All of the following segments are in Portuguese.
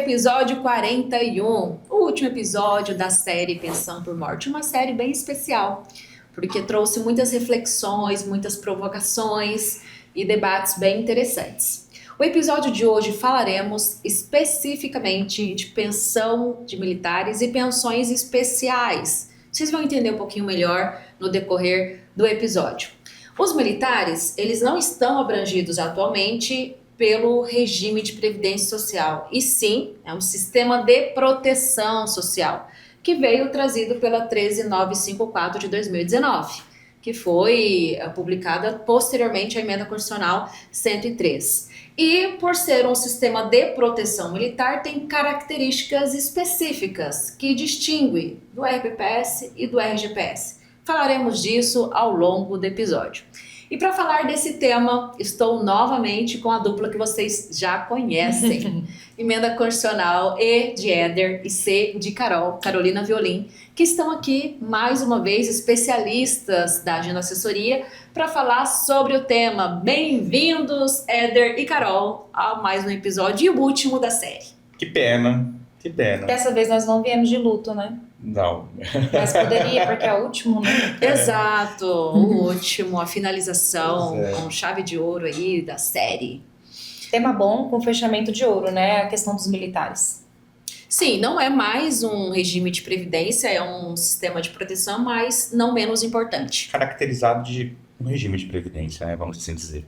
episódio 41, o último episódio da série Pensão por Morte, uma série bem especial, porque trouxe muitas reflexões, muitas provocações e debates bem interessantes. O episódio de hoje falaremos especificamente de pensão de militares e pensões especiais. Vocês vão entender um pouquinho melhor no decorrer do episódio. Os militares, eles não estão abrangidos atualmente pelo regime de previdência social, e sim, é um sistema de proteção social, que veio trazido pela 13954 de 2019, que foi publicada posteriormente à emenda constitucional 103. E por ser um sistema de proteção militar, tem características específicas que distinguem do RPPS e do RGPS. Falaremos disso ao longo do episódio. E para falar desse tema, estou novamente com a dupla que vocês já conhecem. Emenda Constitucional E de Éder e C de Carol, Carolina Violim, que estão aqui mais uma vez especialistas da Agenda Assessoria para falar sobre o tema. Bem-vindos, Éder e Carol, a mais um episódio e o último da série. Que pena, que pena. Dessa vez nós não viemos de luto, né? Não. Mas poderia, porque é o último, né? Exato, o último, a finalização Pois é. com chave de ouro aí da série. Tema bom com fechamento de ouro, né? A questão dos militares. Sim, não é mais um regime de previdência, é um sistema de proteção, mas não menos importante. Caracterizado de um regime de previdência, né? Vamos assim dizer.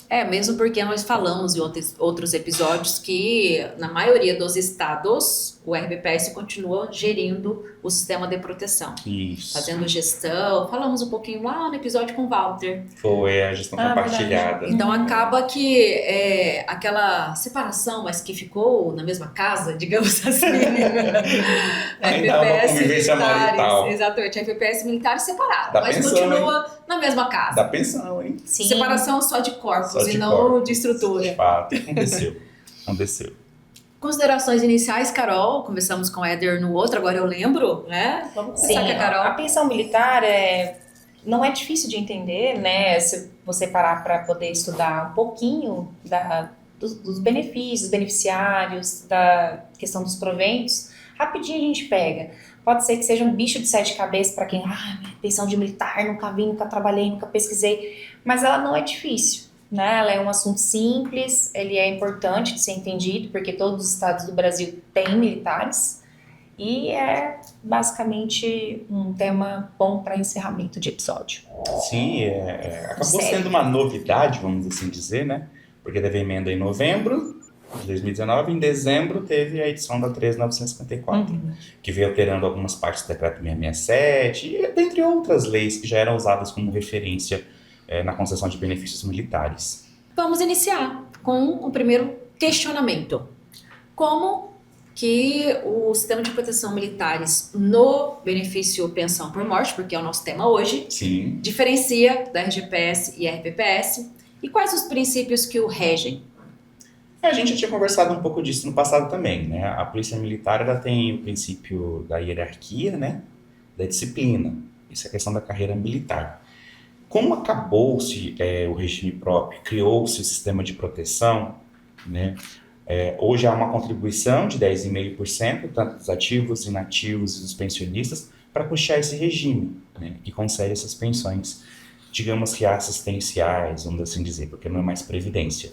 É, mesmo porque nós falamos em outros episódios que na maioria dos estados o RBPS continua gerindo o sistema de proteção. Isso. Fazendo gestão, falamos um pouquinho lá no episódio com o Walter. Foi a gestão compartilhada. Então acaba que aquela separação, mas que ficou na mesma casa, digamos assim. Ainda há uma convivência marital. Exatamente, RPPS militares separados, Da mas pensão, continua na mesma casa. Da pensão, hein? Sim. Separação só de corpos Só de e não corpos. de estrutura. De fato, aconteceu. Considerações iniciais, Carol. Conversamos com o Éder no outro, agora eu lembro, né? Vamos Sim, começar com a Carol. a pensão militar não é difícil de entender, né? Se você parar para poder estudar um pouquinho dos benefícios, dos beneficiários, da questão dos proventos, rapidinho a gente pega. Pode ser que seja um bicho de sete cabeças para quem, pensão de militar, nunca vi, nunca trabalhei, nunca pesquisei, mas ela não é difícil. Né? Ela é um assunto simples, ele é importante de ser entendido, porque todos os estados do Brasil têm militares, e é basicamente um tema bom para encerramento de episódio. Sim, acabou Sério. sendo uma novidade, vamos assim dizer, né? Porque teve emenda em novembro de 2019, em dezembro teve a edição da 13.954, que veio alterando algumas partes do decreto 667, e dentre outras leis que já eram usadas como referência na concessão de benefícios militares. Vamos iniciar com o primeiro questionamento. Como que o sistema de proteção militares no benefício pensão por morte, porque é o nosso tema hoje, Sim. diferencia da RGPS e RPPS, e quais os princípios que o regem? A gente já tinha conversado um pouco disso no passado também, né? A polícia militar ela tem o princípio da hierarquia, né? Da disciplina. Isso é a questão da carreira militar. Como acabou-se o regime próprio, criou-se o sistema de proteção, né? Hoje há uma contribuição de 10,5%, tanto dos ativos, inativos e dos pensionistas, para puxar esse regime, né? Que concede essas pensões, digamos que assistenciais, vamos assim dizer, porque não é mais previdência,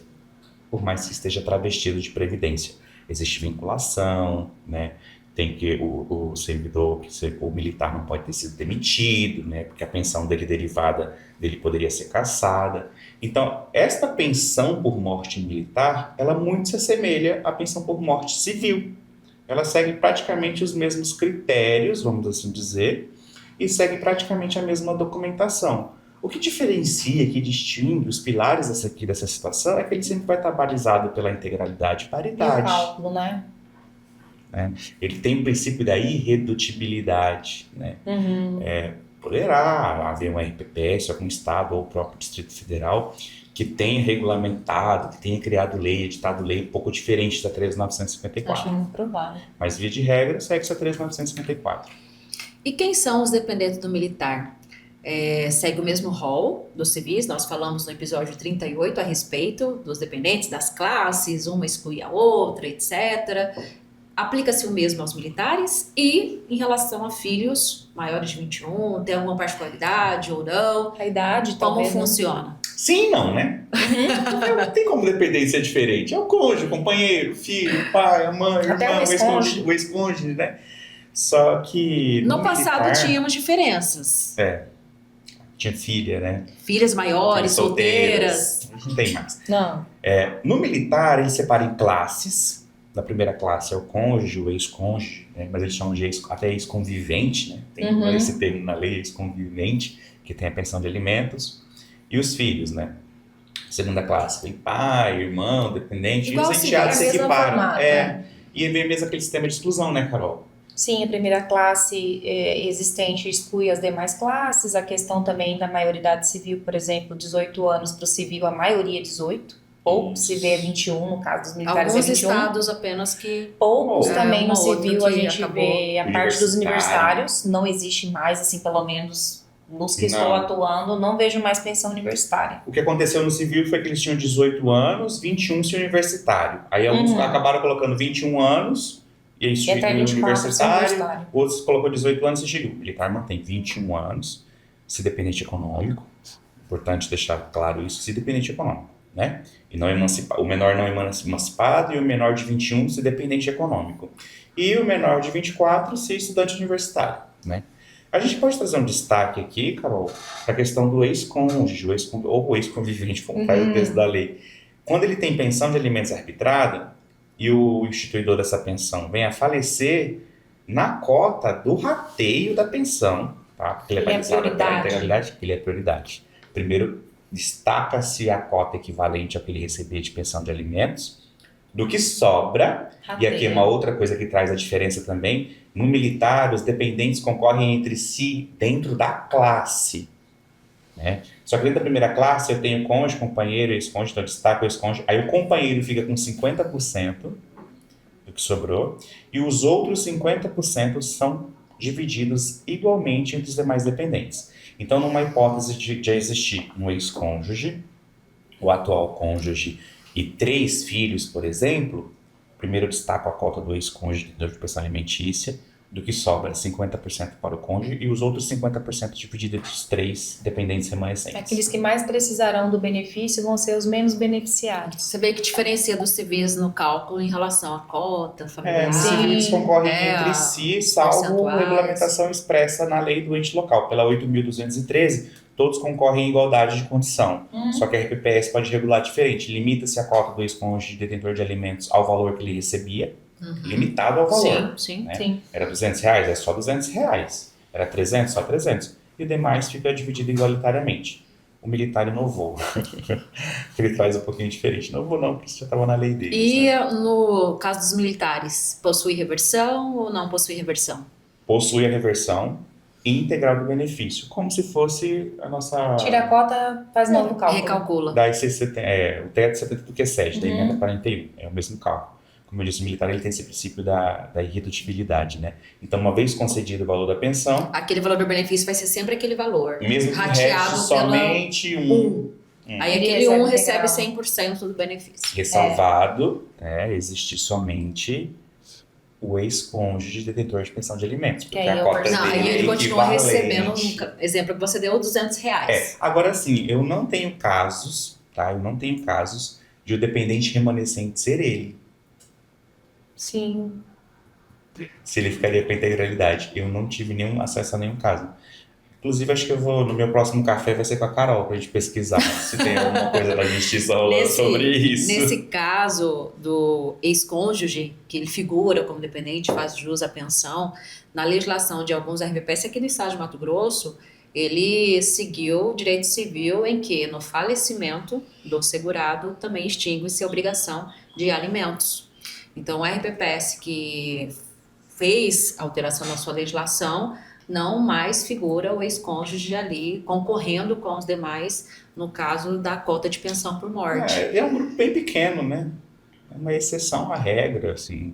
por mais que esteja travestido de previdência. Existe vinculação, né? Tem que o servidor, o militar não pode ter sido demitido, né? Porque a pensão dele derivada dele poderia ser cassada. Então, esta pensão por morte militar, ela muito se assemelha à pensão por morte civil. Ela segue praticamente os mesmos critérios, vamos assim dizer, e segue praticamente a mesma documentação. O que diferencia, que distingue os pilares dessa situação é que ele sempre vai estar balizado pela integralidade e E o paridade. cálculo, né? Ele tem o princípio da irredutibilidade, né? Poderá haver um RPPS, algum estado ou o próprio Distrito Federal que tenha regulamentado, que tenha criado lei, editado lei um pouco diferente da 13.954. Acho muito provável. Mas, via de regra, segue-se a 13.954. E quem são os dependentes do militar? Segue o mesmo rol dos civis, nós falamos no episódio 38 a respeito dos dependentes, das classes, uma exclui a outra, etc. aplica-se o mesmo aos militares e em relação a filhos maiores de 21, tem alguma particularidade ou não? A idade, Como talvez, né? funciona? Sim e não, né? Não tem como dependência diferente. É o cônjuge, o companheiro, o filho, o pai, a mãe, o Até irmão, o ex-cônjuge. o ex-cônjuge, né? Só que No passado militar, tínhamos diferenças. tinha filha, né? Filhas maiores, Tinha solteiras. Não tem mais. Não. No militar, eles separam em classes. Na primeira classe é o cônjuge, o ex-cônjuge, né? Mas eles chamam de até ex-convivente, né? Tem esse termo na lei, ex-convivente, que tem a pensão de alimentos. E os filhos, né? Segunda classe tem pai, irmão, dependente. Igual e os enteados se mesmo equiparam. formato, né? E vem mesmo aquele sistema de exclusão, né, Carol? Sim, a primeira classe existente exclui as demais classes. A questão também da maioridade civil, por exemplo, 18 anos para o civil, a maioria é 18. Ou se vê 21, no caso dos militares Alguns é 21. estados apenas que... Poucos É, também no uma outra civil a que gente acabou. vê a parte dos Universitário. universitários. Não existe mais, assim, pelo menos nos que estou Não. atuando, não vejo mais pensão universitária. O que aconteceu no civil foi que eles tinham 18 anos, 21 se universitário. Aí alguns acabaram colocando 21 anos, e aí E até 24 se universitário. outros colocou 18 anos e seguiu. O militar mantém 21 anos, se dependente econômico. Importante deixar claro isso, se dependente econômico, né? E não emancipado. O menor não emancipado e o menor de 21 se dependente econômico. E o menor de 24 se estudante universitário, né? A gente pode trazer um destaque aqui, Carol, para a questão do ex-cônjuge, ou o ex-convivente, como faz o texto da lei. Quando ele tem pensão de alimentos arbitrada e o instituidor dessa pensão vem a falecer, na cota do rateio da pensão, tá? Porque ele é balizado pela integralidade, ele é prioridade. Primeiro, destaca-se a cota equivalente ao que ele receber de pensão de alimentos. Do que sobra, e aqui é uma outra coisa que traz a diferença também, no militar, os dependentes concorrem entre si dentro da classe, né? Só que dentro da primeira classe eu tenho cônjuge, companheiro, ex-cônjuge, então eu destaco o ex-cônjuge, aí o companheiro fica com 50% do que sobrou, e os outros 50% são divididos igualmente entre os demais dependentes. Então, numa hipótese de existir um ex-cônjuge, o atual cônjuge e 3 filhos, por exemplo, primeiro eu destaco a cota do ex-cônjuge de pensão alimentícia, do que sobra 50% para o cônjuge e os outros 50% dividido entre os 3 dependentes remanescentes. Aqueles que mais precisarão do benefício vão ser os menos beneficiados. Você vê que diferencia dos civis no cálculo em relação à cota familiar. No civil eles concorrem entre a- si, salvo percentuais. regulamentação expressa na lei do ente local, pela 8.213, todos concorrem em igualdade de condição. Só que a RPPS pode regular diferente. Limita-se a cota do ex-cônjuge de detentor de alimentos ao valor que ele recebia, limitado ao valor. Sim. Né? Sim. Era R$200, é só R$200. Era 300, só 300. E o demais fica dividido igualitariamente. O militar inovou. Ele faz um pouquinho diferente. Inovou não, porque isso já estava na lei deles. E né? no caso dos militares, possui reversão ou não possui reversão? Possui a reversão integral do benefício, como se fosse a nossa... Tira a cota, faz novo cálculo. Recalcula. Da o teto 70 do Q7, da emenda 41. É o mesmo cálculo. Como eu disse, o militar ele tem esse princípio da irredutibilidade, né? Então, uma vez concedido o valor da pensão, Aquele valor do benefício vai ser sempre aquele valor. mesmo que rateado reste pela somente um Aí Ele aquele um recebe recebe integral. 100% do benefício. ressalvado, existe somente o ex-cônjuge detentor de pensão de alimentos. Porque aí a eu cota percebo. Não, dele aí é ele continua recebendo, equivalente. no exemplo que você deu, R$200. Agora sim, eu não tenho casos, tá? Eu não tenho casos de o dependente remanescente ser ele. Sim. Se ele ficaria com a integralidade. Eu não tive nenhum acesso a nenhum caso. Inclusive, acho que eu vou, no meu próximo café vai ser com a Carol, pra gente pesquisar se tem alguma coisa da justiça rolando sobre isso. Nesse caso do ex-cônjuge, que ele figura como dependente, faz jus à pensão, na legislação de alguns RPPS aqui no estado de Mato Grosso, ele seguiu o direito civil em que, no falecimento do segurado, também extingue-se a obrigação de alimentos. Então, o RPPS que fez alteração na sua legislação não mais figura o ex-cônjuge ali concorrendo com os demais no caso da cota de pensão por morte. É um grupo bem pequeno, né? É uma exceção à regra, assim.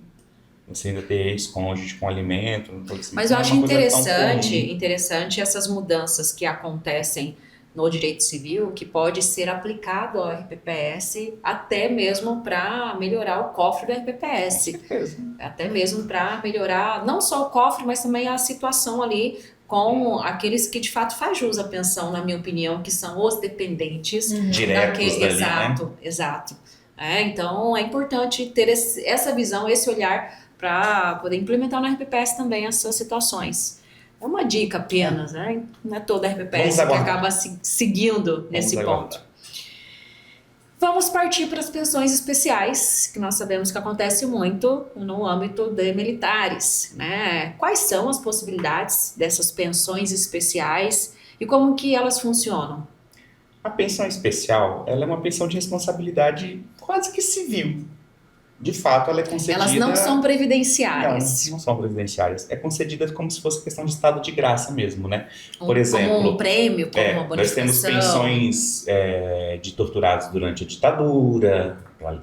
Você ainda ter ex-cônjuge com alimento. Mas eu não é acho uma coisa tão comum. interessante essas mudanças que acontecem no direito civil que pode ser aplicado ao RPPS até mesmo para melhorar o cofre do RPPS. Com certeza. Até mesmo para melhorar não só o cofre, mas também a situação ali com aqueles que de fato faz jus à pensão, na minha opinião, que são os dependentes. Diretos dali, Exato, né? exato. Então é importante ter essa visão, esse olhar para poder implementar no RPPS também essas situações. É uma dica apenas, né? Não é toda a Vamos RPPS que aguardar. acaba seguindo nesse Vamos ponto. aguardar. Vamos partir para as pensões especiais, que nós sabemos que acontece muito no âmbito de militares, né? Quais são as possibilidades dessas pensões especiais e como que elas funcionam? A pensão especial, ela é uma pensão de responsabilidade quase que civil. De fato, ela é concedida... Elas não são previdenciárias. Não são previdenciárias. É concedida como se fosse questão de estado de graça mesmo, né? Por Como exemplo, um prêmio, como uma nós temos bonificação. pensões de torturados durante a ditadura,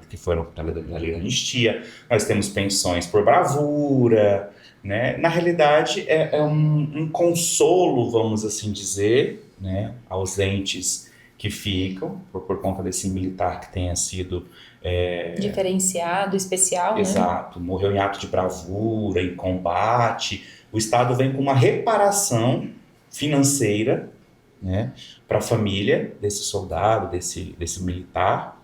que foram pela lei da anistia. Nós temos pensões por bravura, né? Na realidade, é um consolo, vamos assim dizer, né? Aos entes que ficam, por conta desse militar que tenha sido... Diferenciado, especial, né? Exato, morreu em ato de bravura, em combate. O Estado vem com uma reparação financeira, né, para a família desse soldado, desse militar,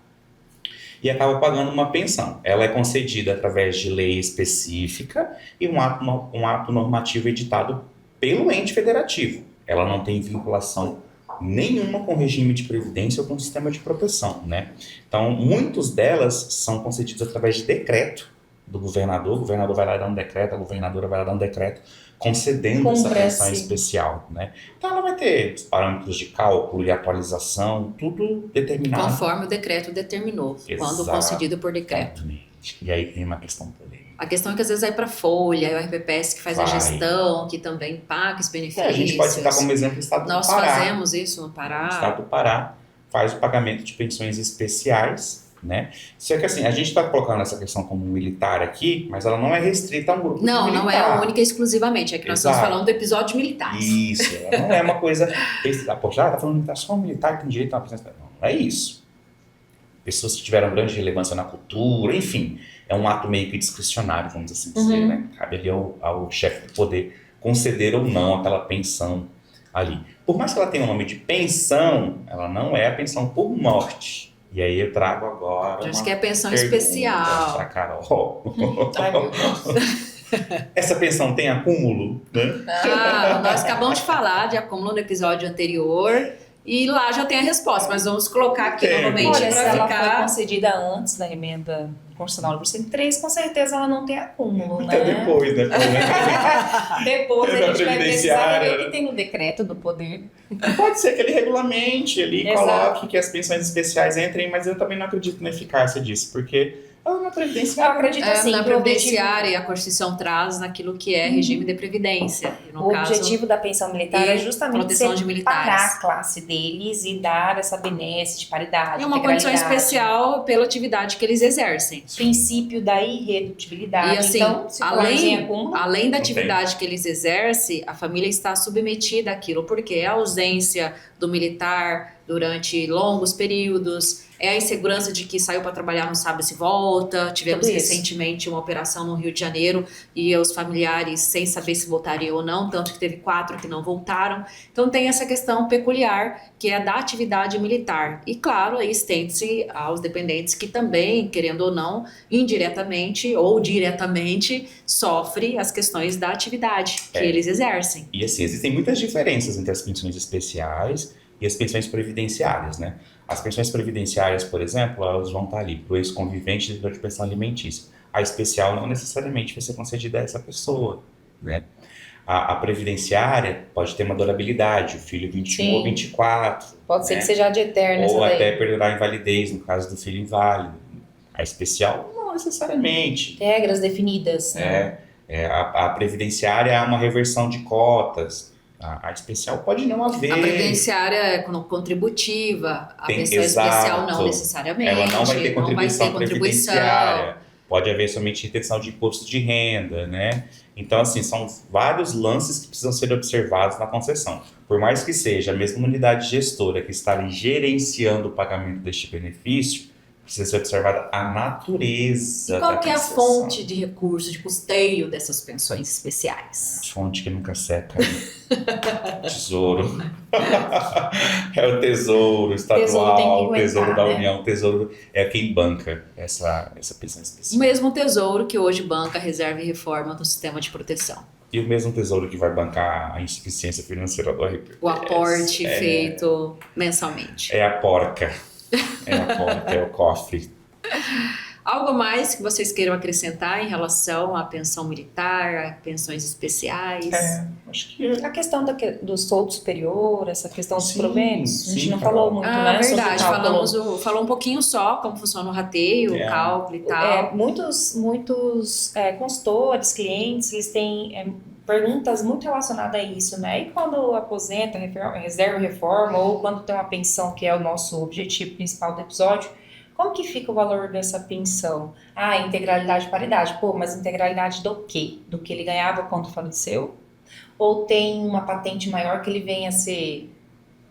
e acaba pagando uma pensão. Ela é concedida através de lei específica e um ato normativo editado pelo ente federativo. Ela não tem vinculação nenhuma com o regime de previdência ou com o sistema de proteção, né? Então, muitas delas são concedidas através de decreto do governador. O governador vai lá dar um decreto, a governadora vai lá dar um decreto concedendo essa pensão especial, né? Então, ela vai ter os parâmetros de cálculo e atualização, tudo determinado. Conforme o decreto determinou, quando concedido por decreto. E aí tem uma questão polêmica. A questão é que às vezes vai para a Folha, é o RPPS que faz a gestão, que também paga os benefícios. A gente pode citar como exemplo o Estado do Pará. Nós fazemos isso no Pará. O Estado do Pará faz o pagamento de pensões especiais, né? Só que assim, a gente está colocando essa questão como militar aqui, mas ela não é restrita a um grupo Não, militar. não é única e exclusivamente, é que nós estamos falando do episódio militares. Isso, ela não é uma coisa... Poxa, tá falando militar, só um militar tem direito a uma pensão especial. Não é isso. Pessoas que tiveram grande relevância na cultura, enfim, é um ato meio que discricionário, vamos assim dizer, né? Cabe ali ao chefe do poder conceder ou não aquela pensão ali. Por mais que ela tenha o nome de pensão, ela não é a pensão por morte. E aí eu trago agora Acho que é a pensão especial. para Carol. Ai, meu Deus. Essa pensão tem acúmulo, né? Nós acabamos de falar de acúmulo no episódio anterior. E lá já tem a resposta, mas vamos colocar aqui novamente Olha, se para ela ficar... foi concedida antes da emenda constitucional número 103, com certeza ela não tem acúmulo, Até né? depois, né? Depois a Da gente vai precisar ver previdenciária. o que tem no decreto do poder. Pode ser que ele regulamente ali, Exato. coloque que as pensões especiais entrem, mas eu também não acredito na eficácia disso, porque ela não é previdenciária. Eu acredito assim, na que o objetivo, previdenciária e a Constituição traz naquilo que é regime de previdência. E no o caso, objetivo da pensão militar e é justamente proteção de militares. separar a classe deles e dar essa benesse de paridade, é uma condição integralidade. especial pela atividade que eles exercem. Princípio da irredutibilidade. E assim, então, se for sem acúmulo, além da Não tem. atividade que eles exercem, a família está submetida àquilo, porque é a ausência do militar durante longos períodos, é a insegurança de que saiu para trabalhar, não sabe se volta. Tivemos Tudo isso. recentemente uma operação no Rio de Janeiro e os familiares sem saber se voltariam ou não, tanto que teve 4 que não voltaram. Então tem essa questão peculiar que é da atividade militar. E claro, aí estende-se aos dependentes que também, querendo ou não, indiretamente ou diretamente, sofrem as questões da atividade que eles exercem. E assim, existem muitas diferenças entre as pensões especiais e as pensões previdenciárias, né? As pensões previdenciárias, por exemplo, elas vão estar ali para o ex-convivente de pensão alimentícia. A especial não necessariamente vai ser concedida a essa pessoa, né? A previdenciária pode ter uma durabilidade, o filho 21 Sim. ou 24. pode ser né? que seja de eterna essa Ou daí. até perderá a invalidez, no caso do filho inválido. A especial, não necessariamente. Regras definidas. Né? A previdenciária é uma reversão de cotas. A especial pode não haver. A previdenciária é contributiva, a Tem- pensão exato. especial não necessariamente. Ela não vai ter contribuição previdenciária. Pode haver somente retenção de imposto de renda, né? Então, assim, são vários lances que precisam ser observados na concessão. Por mais que seja a mesma unidade gestora que está ali gerenciando o pagamento deste benefício, precisa ser observada a natureza E qual da que é a concessão. fonte de recurso, de custeio dessas pensões especiais? Fonte que nunca seca. Tesouro. É o tesouro Tesouro tem estadual, que o tesouro aguentar, da né? União, o tesouro é quem banca essa pensão O específica. mesmo tesouro que hoje banca a reserva e reforma do sistema de proteção. E o mesmo tesouro que vai bancar a insuficiência financeira do RP. O aporte feito mensalmente. É a porca. É a porca, é o cofre. Algo mais que vocês queiram acrescentar em relação à pensão militar, a pensões especiais? Acho que A questão do soldo superior, essa questão dos Sim, proventos, a gente sim, não Carol. falou muito, né? sobre o Verdade. cálculo. Falou um pouquinho só como funciona o rateio, o cálculo e tal. Muitos consultores, clientes, eles têm perguntas muito relacionadas a isso, né? E quando aposenta, reserva e reforma, ou quando tem uma pensão, que é o nosso objetivo principal do episódio, como que fica o valor dessa pensão? Integralidade e paridade. Pô, mas integralidade do quê? Do que ele ganhava quando faleceu? Ou tem uma patente maior que ele venha a ser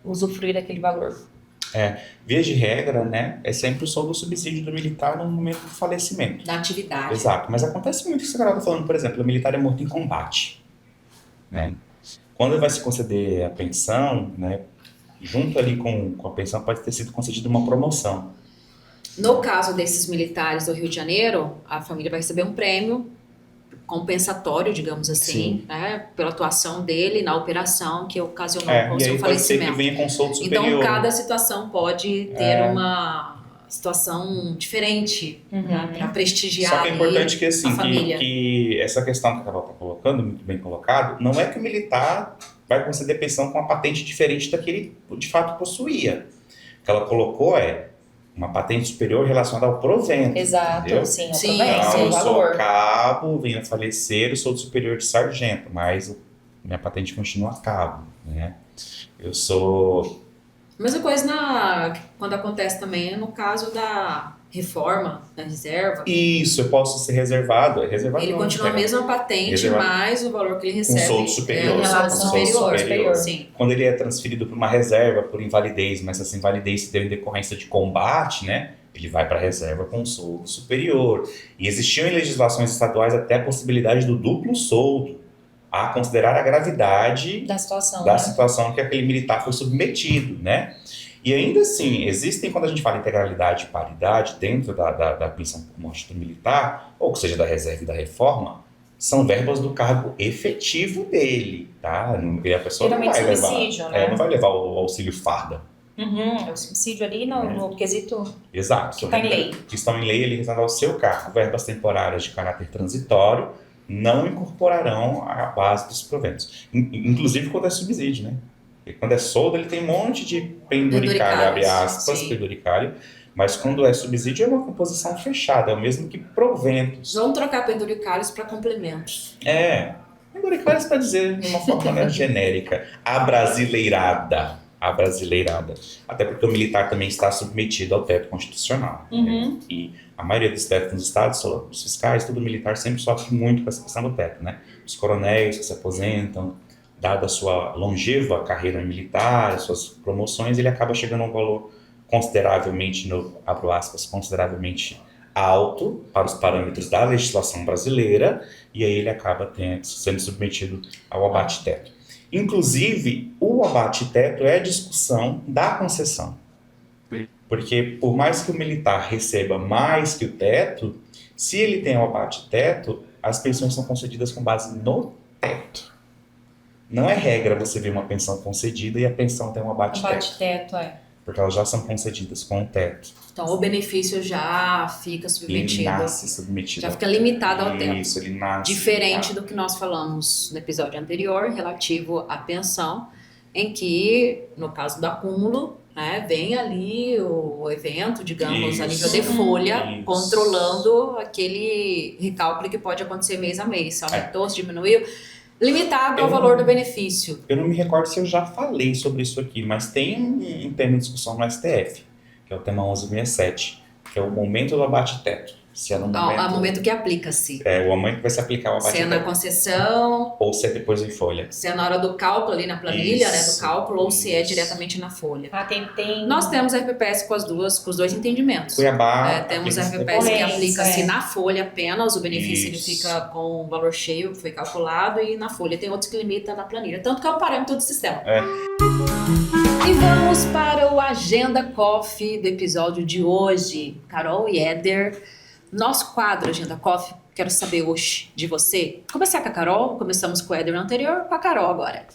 usufruir daquele valor? Via de regra, né, é sempre o soldo subsídio do militar no momento do falecimento. Da atividade. Exato, mas acontece muito isso que você está falando, por exemplo, o militar é morto em combate, né? Quando vai se conceder a pensão, né, junto ali com a pensão pode ter sido concedida uma promoção. No caso desses militares do Rio de Janeiro, a família vai receber um prêmio compensatório, digamos assim, né, pela atuação dele na operação que ocasionou o E seu aí pode ser que falecimento. venha com soldo superior. Então, cada situação pode ter uma situação diferente para prestigiar Só que é importante que, assim, a família. que essa questão que a Carol está colocando, muito bem colocado, não é que o militar vai conceder pensão com uma patente diferente da que ele de fato possuía. O que ela colocou é uma patente superior relacionada ao provento. Exato, entendeu? sim, Sim, provento, Então, o eu sou valor. cabo, venho a falecer, eu sou do superior de sargento, mas minha patente continua cabo, né? Eu sou... Mesma coisa quando acontece também no caso da reforma da reserva. Isso, eu posso ser reservado. Reservado Ele não, continua a mesma patente, Reservado. mais o valor que ele Com recebe. soldo superior. Em relação Com ao soldo superior. superior. Sim. Quando ele é transferido para uma reserva por invalidez, mas essa invalidez se deu em decorrência de combate, né? Ele vai para a reserva com soldo superior. E existiam em legislações estaduais até a possibilidade do duplo soldo, a considerar a gravidade Da situação, da né? situação que aquele militar foi submetido, né? E ainda assim, existem, quando a gente fala em integralidade e paridade dentro da pensão por morte do militar, ou que seja da reserva e da reforma, são verbas do cargo efetivo dele, tá? E a pessoa não Geralmente vai levar, subsídio, né? não vai levar o auxílio farda. É o subsídio ali no quesito Exato. que está em lei. Que estão em lei, ele reserva ao seu cargo. Verbas temporárias de caráter transitório não incorporarão a base dos proventos. Inclusive quando é subsídio, né? Porque quando é soldo, ele tem um monte de penduricalho, abre aspas, sim. penduricalho, mas quando é subsídio é uma composição fechada, é o mesmo que proventos. Vamos trocar penduricalhos para complementos. Penduricalhos para dizer de uma forma né, genérica, abrasileirada. Até porque o militar também está submetido ao teto constitucional. Né? E a maioria dos tetos nos estados, os fiscais, todo militar sempre sofre muito com essa questão do teto, né? Os coronéis que se aposentam, dada a sua longeva carreira militar, as suas promoções, ele acaba chegando a um valor consideravelmente, abro aspas, consideravelmente alto para os parâmetros da legislação brasileira, e aí ele acaba sendo submetido ao abate-teto. Inclusive, o abate-teto é a discussão da concessão. Porque por mais que o militar receba mais que o teto, se ele tem o abate-teto, as pensões são concedidas com base no teto. Não é regra você ver uma pensão concedida e a pensão tem um abate-teto. Abate-teto, Porque elas já são concedidas com o teto. Então, o benefício já fica submetido. Ele nasce submetido. Já fica limitado ao teto. Isso, ele nasce. Diferente do que nós falamos no episódio anterior, relativo à pensão, em que, no caso do acúmulo, né, vem ali o evento, digamos, a nível de folha, controlando aquele recálculo que pode acontecer mês a mês. Se aumentou, se diminuiu. Limitado ao valor do benefício. Eu não me recordo se eu já falei sobre isso aqui, mas tem um tema de discussão no STF, que é o tema 1167, que é o momento do abate-teto. Se é no Ao momento que aplica-se. o momento que vai se aplicar o Se é abatimento. na concessão, Ou se é depois em folha. se é na hora do cálculo ali na planilha, né, do Isso, cálculo, ou se é isso. diretamente na folha. Tem... Nós temos a RPPS com os dois entendimentos. Cuiabá. Temos a aplica-se RPPS que depois. aplica-se É. na folha apenas, o benefício ele Isso. fica com o valor cheio que foi calculado, e na folha tem outros que limita na planilha, tanto que é o parâmetro do sistema. E vamos para o Agenda Coffee do episódio de hoje. Carol e Éder, nosso quadro Agenda Coffee, quero saber hoje de você. Começar com a Carol, começamos com o Éder no anterior, com a Carol agora.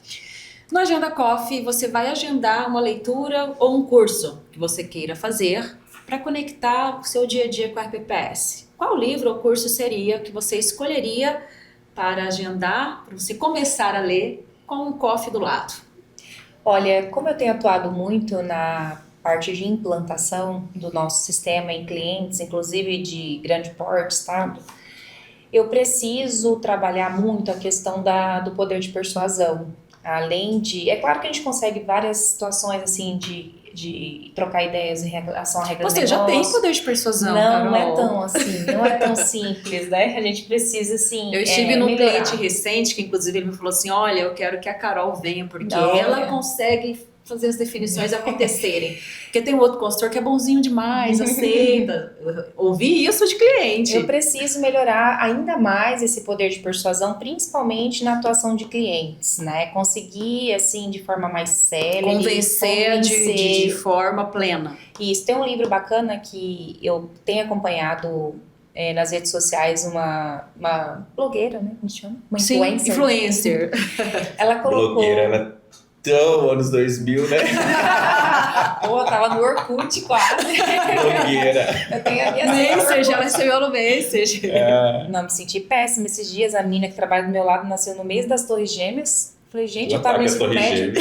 No Agenda Coffee, você vai agendar uma leitura ou um curso que você queira fazer para conectar o seu dia a dia com a RPPS. Qual livro ou curso seria que você escolheria para agendar, para você começar a ler com um coffee do lado? Olha, como eu tenho atuado muito na parte de implantação do nosso sistema em clientes, inclusive de grande porte, tá? Eu preciso trabalhar muito a questão do poder de persuasão. Além de... É claro que a gente consegue várias situações, assim, de trocar ideias em relação à regra do Você já negócio. tem poder de persuasão, Não, não é Carol. tão assim, não é tão simples, né? A gente precisa, assim, Eu estive num melhorar. cliente recente que inclusive ele me falou assim, olha, eu quero que a Carol venha, porque Olha. ela consegue fazer as definições acontecerem. Porque tem um outro consultor que é bonzinho demais, aceita. Eu ouvi isso de cliente. Eu preciso melhorar ainda mais esse poder de persuasão, principalmente na atuação de clientes, né? Conseguir, assim, de forma mais séria. Convencer de forma plena. Isso. Tem um livro bacana que eu tenho acompanhado nas redes sociais, uma blogueira, né? Como se chama? Uma influencer. Ela colocou... Blogueira, ela tão anos 2000, né? Pô, tava no Orkut quase. Blogueira. Eu tenho a minha Message, ela recebeu no Message. Não, me senti péssima esses dias. A menina que trabalha do meu lado nasceu no mês das Torres Gêmeas. Falei, gente, eu tava no ensino médio.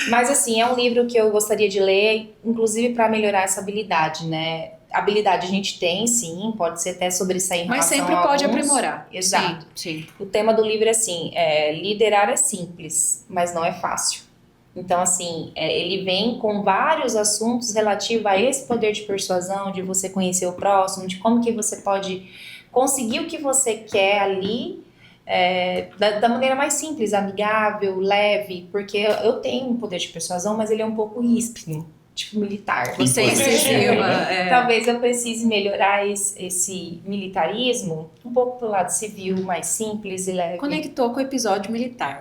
Mas assim, é um livro que eu gostaria de ler, inclusive para melhorar essa habilidade, né? Habilidade a gente tem, sim, pode ser até sobressair em Mas relação sempre a pode alguns. aprimorar. Exato. Sim. O tema do livro é assim, liderar é simples, mas não é fácil. Então, assim, ele vem com vários assuntos relativos a esse poder de persuasão, de você conhecer o próximo, de como que você pode conseguir o que você quer ali, da maneira mais simples, amigável, leve, porque eu tenho um poder de persuasão, mas ele é um pouco ríspido, tipo militar. Você é excessiva. Talvez eu precise melhorar esse militarismo um pouco pro lado civil, mais simples e leve. Conectou com o episódio militar.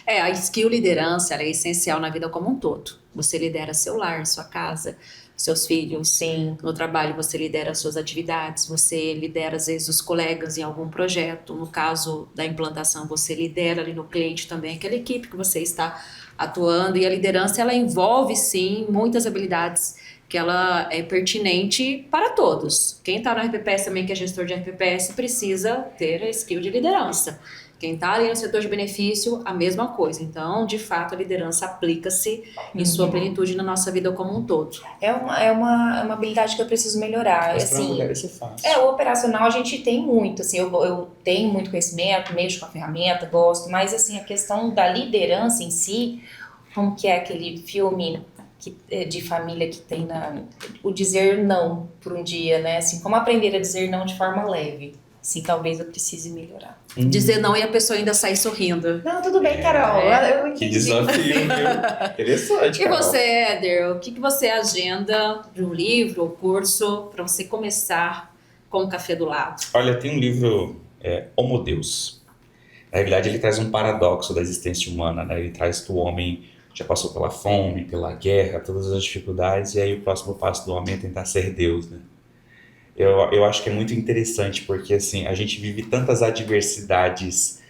A skill liderança ela é essencial na vida como um todo. Você lidera seu lar, sua casa, seus filhos. Sim. No trabalho você lidera suas atividades, você lidera às vezes os colegas em algum projeto. No caso da implantação, você lidera ali no cliente também aquela equipe que você está atuando. E a liderança ela envolve sim muitas habilidades que ela é pertinente para todos. Quem está no RPPS também, que é gestor de RPPS, precisa ter a skill de liderança. Quem está ali no setor de benefício, a mesma coisa. Então, de fato, a liderança aplica-se em sua plenitude na nossa vida como um todo. É uma habilidade que eu preciso melhorar. Mas pra Assim, mulher isso é fácil. o operacional a gente tem muito, assim, eu tenho muito conhecimento, mexo com a ferramenta, gosto, mas assim, a questão da liderança em si, como que é aquele filme de família que tem o dizer não por um dia, né? Assim, como aprender a dizer não de forma leve. Assim, talvez eu precise melhorar. Dizer não e a pessoa ainda sair sorrindo. Não, tudo bem, Carol. Eu Que entendi. desafio, viu? Interessante, E Carol. você, Éder, o que você agenda de um livro ou curso para você começar com o café do lado? Olha, tem um livro, Homo Deus. Na realidade, ele traz um paradoxo da existência humana, né? Ele traz que o homem já passou pela fome, pela guerra, todas as dificuldades, e aí o próximo passo do homem é tentar ser Deus, né? Eu acho que é muito interessante, porque assim, a gente vive tantas adversidades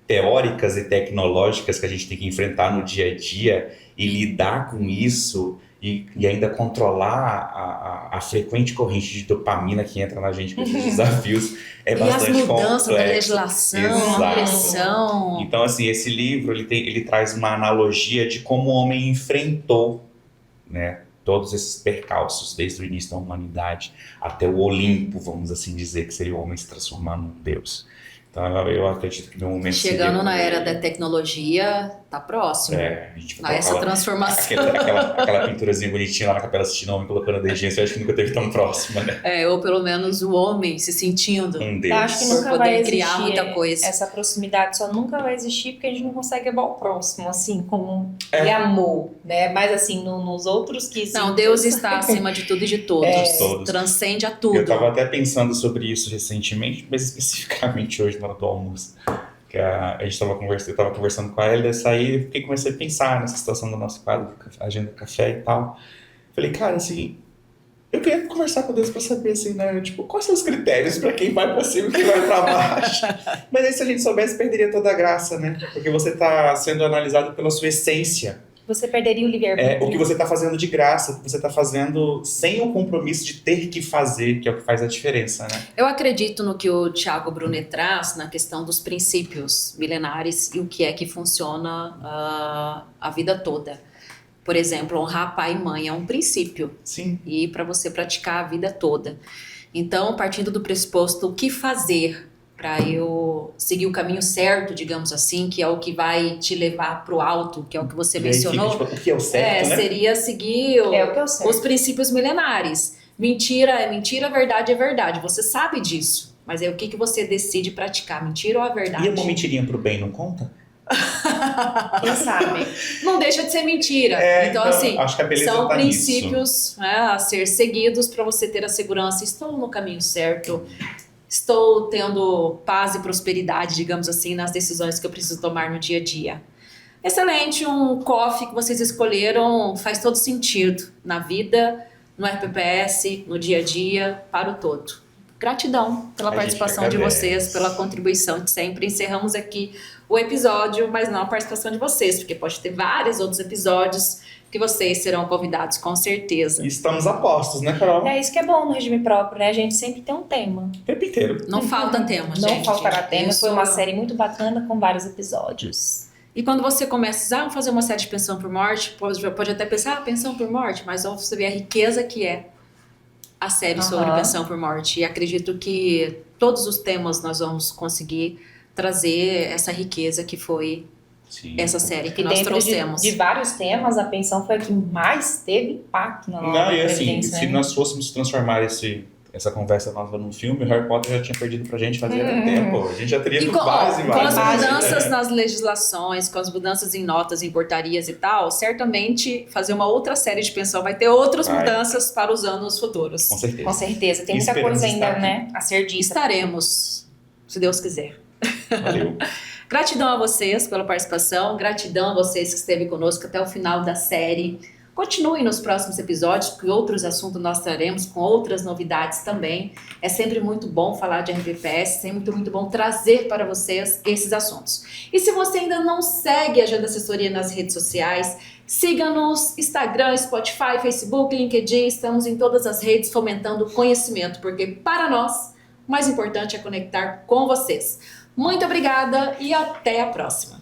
teóricas e tecnológicas que a gente tem que enfrentar no dia a dia e lidar com isso e ainda controlar a frequente corrente de dopamina que entra na gente com esses desafios é bastante complexo. E as mudanças da complexo. legislação, a pressão. Então, assim, esse livro ele traz uma analogia de como o homem enfrentou, né, todos esses percalços desde o início da humanidade até o Olimpo, vamos assim dizer, que seria o homem se transformar num Deus. Então eu acredito que no momento Chegando seria na por era aí. da tecnologia, tá próximo. A gente A essa transformação. aquela pinturazinha bonitinha lá na Capela Sistina, o homem colocando a detergência, eu acho que nunca teve tão próxima, né? Ou pelo menos o homem se sentindo Um Eu acho que Deus. nunca por vai poder existir criar muita coisa. essa proximidade, só nunca vai existir porque a gente não consegue amar o próximo, assim, como de amor, né? Mas assim, nos outros quesitos. Não, Deus está acima de tudo e de todos. De todos. Transcende a Eu tudo. estava até pensando sobre isso recentemente, mas especificamente hoje na hora do almoço. Que a gente estava conversando, eu estava conversando com a Elia, saí e comecei a pensar nessa situação do nosso quadro, agenda do café e tal. Falei, cara, assim, eu queria conversar com Deus para saber, assim, né, tipo, quais são os critérios para quem vai para cima e quem vai para baixo. Mas aí se a gente soubesse, perderia toda a graça, né? Porque você está sendo analisado pela sua essência. Você perderia o livre-arbítrio. O que você está fazendo de graça, o que você está fazendo sem o compromisso de ter que fazer, que é o que faz a diferença, né? Eu acredito no que o Thiago Brunet traz na questão dos princípios milenares e o que é que funciona a vida toda. Por exemplo, honrar pai e mãe é um princípio. Sim. E para você praticar a vida toda. Então, partindo do pressuposto, o que fazer para eu seguir o caminho certo, digamos assim, que é o que vai te levar para o alto, que é o que você mencionou. Fica, tipo, o que é o certo, né? Seria seguir o que eu sei. os princípios milenares. Mentira é mentira, verdade é verdade. Você sabe disso. Mas é o que você decide praticar, mentira ou a verdade? E uma mentirinha pro bem não conta? Quem sabe? Não deixa de ser mentira. Então, assim, acho que a beleza são tá princípios, né, a ser seguidos para você ter a segurança. Estou no caminho certo. Estou tendo paz e prosperidade, digamos assim, nas decisões que eu preciso tomar no dia a dia. Excelente, um coffee que vocês escolheram faz todo sentido na vida, no RPPS, no dia a dia, para o todo. Gratidão pela A gente participação de agradece. vocês, pela contribuição de sempre. Encerramos aqui o episódio, mas não a participação de vocês, porque pode ter vários outros episódios que vocês serão convidados com certeza. E estamos a postos, né, Carol? É isso que é bom no regime próprio, né? A gente sempre tem um tema. O tempo inteiro. Não falta tema, gente. Não faltará tema. Isso- Foi uma série muito bacana com vários episódios. E quando você começa a fazer uma série de pensão por morte, pode até pensar, pensão por morte, mas você vê a riqueza que é a série sobre pensão por morte. E acredito que todos os temas nós vamos conseguir trazer essa riqueza que foi Sim. essa série que E nós dentro trouxemos. de vários temas, a pensão foi a que mais teve impacto na nova Não, e assim, Previdência, se né? nós fôssemos transformar essa conversa nova num filme, o Harry Potter já tinha perdido pra gente fazia tempo. A gente já teria E visto várias e com as várias. mudanças nas legislações, com as mudanças em notas, em portarias e tal, certamente fazer uma outra série de pensão vai ter outras Vai. mudanças para os anos futuros. Com certeza. Com certeza. Tem E muita esperamos coisa ainda, estar né? A ser dita. Estaremos, se Deus quiser. Valeu. Gratidão a vocês pela participação, gratidão a vocês que esteve conosco até o final da série. Continuem nos próximos episódios, porque outros assuntos nós traremos com outras novidades também. É sempre muito bom falar de RPPS, sempre muito bom trazer para vocês esses assuntos. E se você ainda não segue a Agenda Assessoria nas redes sociais, siga-nos Instagram, Spotify, Facebook, LinkedIn, estamos em todas as redes fomentando conhecimento, porque para nós o mais importante é conectar com vocês. Muito obrigada e até a próxima!